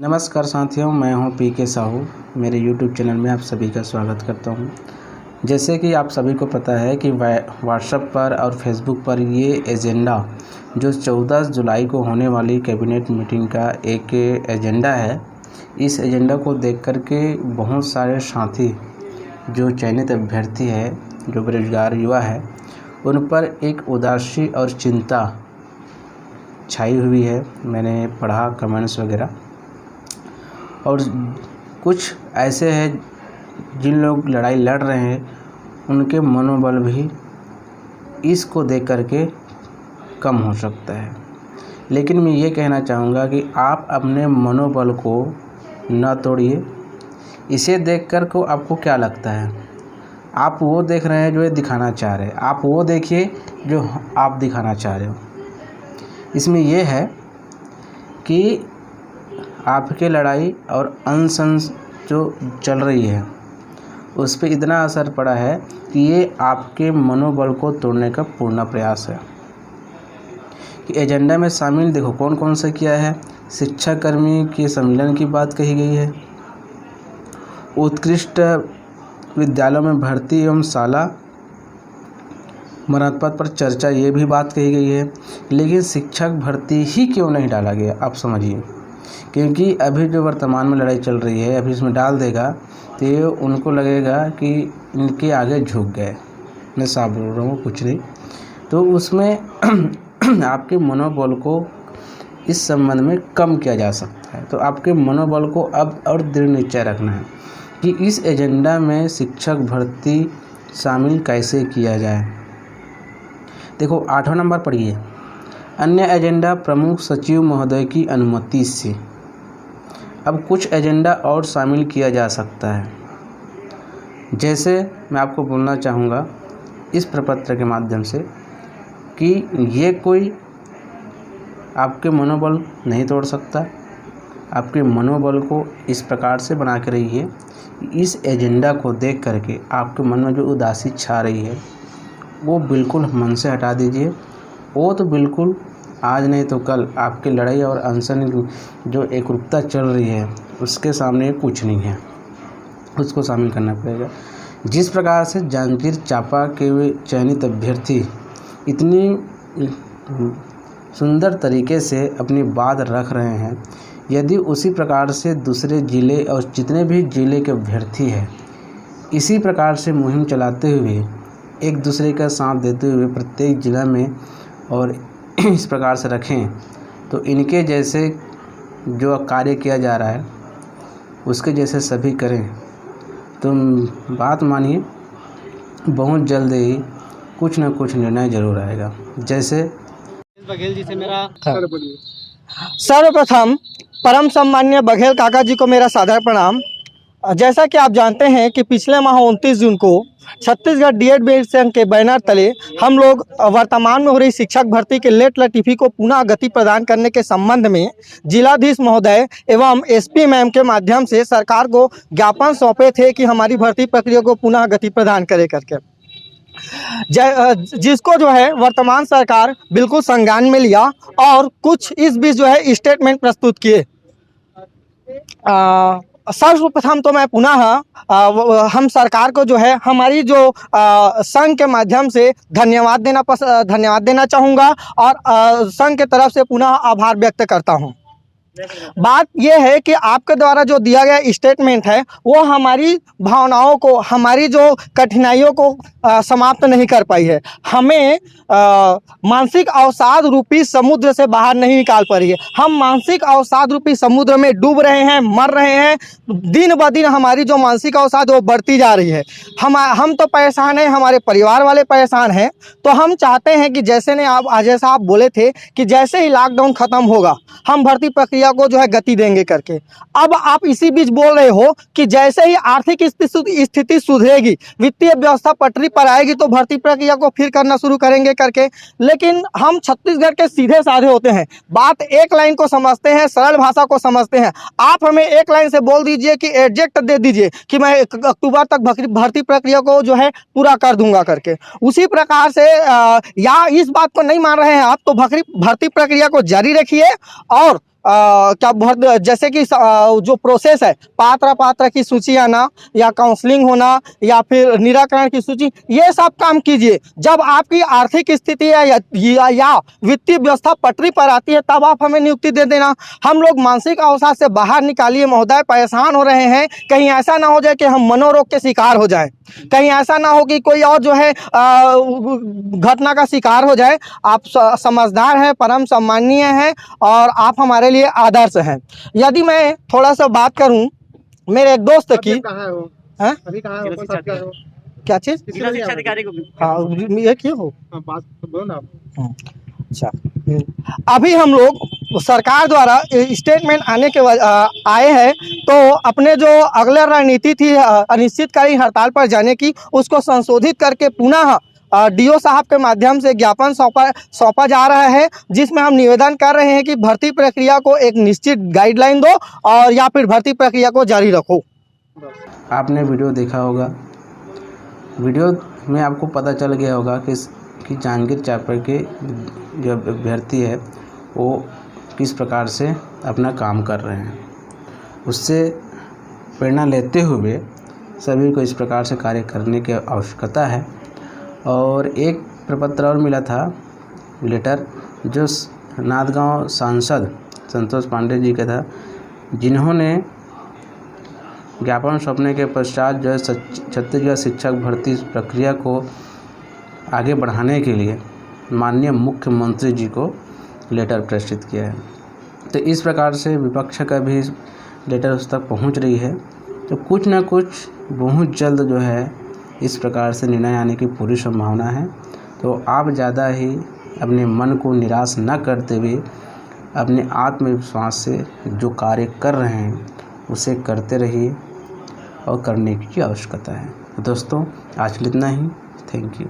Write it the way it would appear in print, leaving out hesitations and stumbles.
नमस्कार साथियों, मैं हूं पीके साहू। मेरे YouTube चैनल में आप सभी का स्वागत करता हूं। जैसे कि आप सभी को पता है कि व्हाट्सएप पर और फेसबुक पर ये एजेंडा जो 14 जुलाई को होने वाली कैबिनेट मीटिंग का एक एजेंडा है, इस एजेंडा को देख कर के बहुत सारे साथी जो चयनित अभ्यर्थी है, जो बेरोजगार युवा है, उन पर एक उदासी और चिंता छाई हुई है। मैंने पढ़ा कमेंट्स वगैरह, और कुछ ऐसे हैं जिन लोग लड़ाई लड़ रहे हैं, उनके मनोबल भी इसको देख कर के कम हो सकता है। लेकिन मैं ये कहना चाहूँगा कि आप अपने मनोबल को न तोड़िए। इसे देख कर को आपको क्या लगता है? आप वो देख रहे हैं जो ये दिखाना चाह रहे हैं, आप वो देखिए जो आप दिखाना चाह रहे हो। इसमें यह है कि आपकी लड़ाई और अनशन जो चल रही है उस पर इतना असर पड़ा है कि ये आपके मनोबल को तोड़ने का पूर्ण प्रयास है। कि एजेंडा में शामिल देखो कौन कौन सा किया है। शिक्षाकर्मी के सम्मेलन की बात कही गई है, उत्कृष्ट विद्यालयों में भर्ती एवं शाला मरम्मत पद पर चर्चा, ये भी बात कही गई है। लेकिन शिक्षक भर्ती ही क्यों नहीं डाला गया, आप समझिए। क्योंकि अभी जो वर्तमान में लड़ाई चल रही है, अभी इसमें डाल देगा तो ये उनको लगेगा कि इनके आगे झुक गए। मैं साफ बोल रहा हूँ, कुछ नहीं। तो उसमें आपके मनोबल को इस संबंध में कम किया जा सकता है। तो आपके मनोबल को अब और दृढ़ निश्चय रखना है कि इस एजेंडा में शिक्षक भर्ती शामिल कैसे किया जाए। देखो 8वां नंबर पढ़िए, अन्य एजेंडा प्रमुख सचिव महोदय की अनुमति से। अब कुछ एजेंडा और शामिल किया जा सकता है। जैसे मैं आपको बोलना चाहूँगा इस प्रपत्र के माध्यम से कि ये कोई आपके मनोबल नहीं तोड़ सकता। आपके मनोबल को इस प्रकार से बना के रहिए, इस एजेंडा को देख करके आपके मन में जो उदासी छा रही है वो बिल्कुल मन से हटा दीजिए। वो तो बिल्कुल आज नहीं तो कल आपकी लड़ाई और अनशन जो एकरूपता चल रही है उसके सामने कुछ नहीं है, उसको शामिल करना पड़ेगा। जिस प्रकार से जांजगीर चांपा के वे चयनित अभ्यर्थी इतनी सुंदर तरीके से अपनी बात रख रहे हैं, यदि उसी प्रकार से दूसरे ज़िले और जितने भी ज़िले के अभ्यर्थी हैं इसी प्रकार से मुहिम चलाते हुए, एक दूसरे का साथ देते हुए प्रत्येक ज़िला में और इस प्रकार से रखें, तो इनके जैसे जो कार्य किया जा रहा है उसके जैसे सभी करें, तो बात मानिए बहुत जल्द ही कुछ ना कुछ निर्णय जरूर आएगा। जैसे बघेल जी से मेरा सर्वप्रथम परम सम्मान्य बघेल काका जी को मेरा सादर प्रणाम। जैसा कि आप जानते हैं कि पिछले माह 29 जून को छत्तीसगढ़ डीएड संघ के बैनर तले हम लोग वर्तमान में हो रही शिक्षक भर्ती के लेट लतीफ़ी को पुनः गति प्रदान करने के संबंध में जिलाधीश महोदय एवं एसपी मैम के माध्यम से सरकार को ज्ञापन सौंपे थे कि हमारी भर्ती प्रक्रिया को पुनः गति प्रदान करे करके, जिसको जो है वर्तमान सरकार बिल्कुल संज्ञान में लिया और कुछ इस बीच जो है स्टेटमेंट प्रस्तुत किए। सर्वप्रथम तो मैं पुनः हम सरकार को जो है हमारी जो संघ के माध्यम से धन्यवाद देना चाहूँगा और संघ के तरफ से पुनः आभार व्यक्त करता हूँ। बात यह है कि आपके द्वारा जो दिया गया स्टेटमेंट है वो हमारी भावनाओं को, हमारी जो कठिनाइयों को समाप्त नहीं कर पाई है। हमें मानसिक अवसाद रूपी समुद्र से बाहर नहीं निकाल पा रही है। हम मानसिक अवसाद रूपी समुद्र में डूब रहे हैं, मर रहे हैं। दिन ब दिन हमारी जो मानसिक अवसाद वो बढ़ती जा रही है। हम तो परेशान हैं, हमारे परिवार वाले परेशान हैं। तो हम चाहते हैं कि जैसा आप बोले थे कि जैसे ही लॉकडाउन ख़त्म होगा हम भर्ती प्रक्रिया को जो है गति देंगे करके। अब आप इसी बीच बोल रहे हो कि जैसे ही आर्थिक स्थिति सुधरेगी, वित्तीय व्यवस्था पटरी पर आएगी तो भर्ती प्रक्रिया को फिर करना शुरू करेंगे करके। लेकिन हम छत्तीसगढ़ के सीधे साधे होते हैं, बात एक लाइन को समझते हैं, सरल भाषा को समझते हैं। आप हमें एक लाइन से बोल दीजिए कि एडजेक्ट दे दीजिए कि मैं अक्टूबर तक भर्ती प्रक्रिया को जो है पूरा कर दूंगा करके। उसी प्रकार से या इस बात को नहीं मान रहे हैं आप तो भर्ती प्रक्रिया को जारी रखिए और क्या बहुत जैसे कि जो प्रोसेस है पात्र की सूची आना या काउंसलिंग होना या फिर निराकरण की सूची, ये सब काम कीजिए। जब आपकी आर्थिक स्थिति या वित्तीय व्यवस्था पटरी पर आती है तब आप हमें नियुक्ति दे देना। हम लोग मानसिक अवसाद से बाहर निकालिए महोदय, परेशान हो रहे हैं। कहीं ऐसा ना हो जाए कि हम मनोरोग के शिकार हो जाएं, कहीं ऐसा ना हो कि कोई और जो है घटना का शिकार हो जाए। आप समझदार हैं, परम सम्माननीय हैं और आप हमारे लिए आदर्श हैं। यदि मैं थोड़ा सा बात करूं मेरे एक दोस्त की, कहाँ हो? हैं? अभी कहाँ हो? कौन सा क्या हो? क्या चीज? जिला शिक्षा अधिकारी को हाँ, ये क्यों हो? बात बोलो ना आप। अच्छा, अभी हम लोग सरकार द्वारा स्टेटमेंट आने के आए हैं, तो अपने जो अगला रणनीति थी अनिश्चितकालीन हड़ताल पर जाने की, उसको संशोधित करके पुनः डीओ साहब के माध्यम से ज्ञापन सौंपा जा रहा है, जिसमें हम निवेदन कर रहे हैं कि भर्ती प्रक्रिया को एक निश्चित गाइडलाइन दो और या फिर भर्ती प्रक्रिया को जारी रखो। आपने वीडियो देखा होगा, वीडियो में आपको पता चल गया होगा कि जांजगीर चांपा के जो अभ्यर्थी है वो किस प्रकार से अपना काम कर रहे हैं। उससे प्रेरणा लेते हुए सभी को इस प्रकार से कार्य करने की आवश्यकता है। और एक प्रपत्र और मिला था, लेटर, जो नांदगांव सांसद संतोष पांडे जी का था, जिन्होंने ज्ञापन सौंपने के पश्चात जो है छत्तीसगढ़ शिक्षक भर्ती प्रक्रिया को आगे बढ़ाने के लिए माननीय मुख्यमंत्री जी को लेटर प्रेषित किया है। तो इस प्रकार से विपक्ष का भी लेटर उस तक पहुंच रही है। तो कुछ ना कुछ बहुत जल्द जो है इस प्रकार से निर्णय आने की पूरी संभावना है। तो आप ज़्यादा ही अपने मन को निराश न करते हुए अपने आत्मविश्वास से जो कार्य कर रहे हैं उसे करते रहिए और करने की आवश्यकता है। तो दोस्तों, आज इतना ही। Thank you.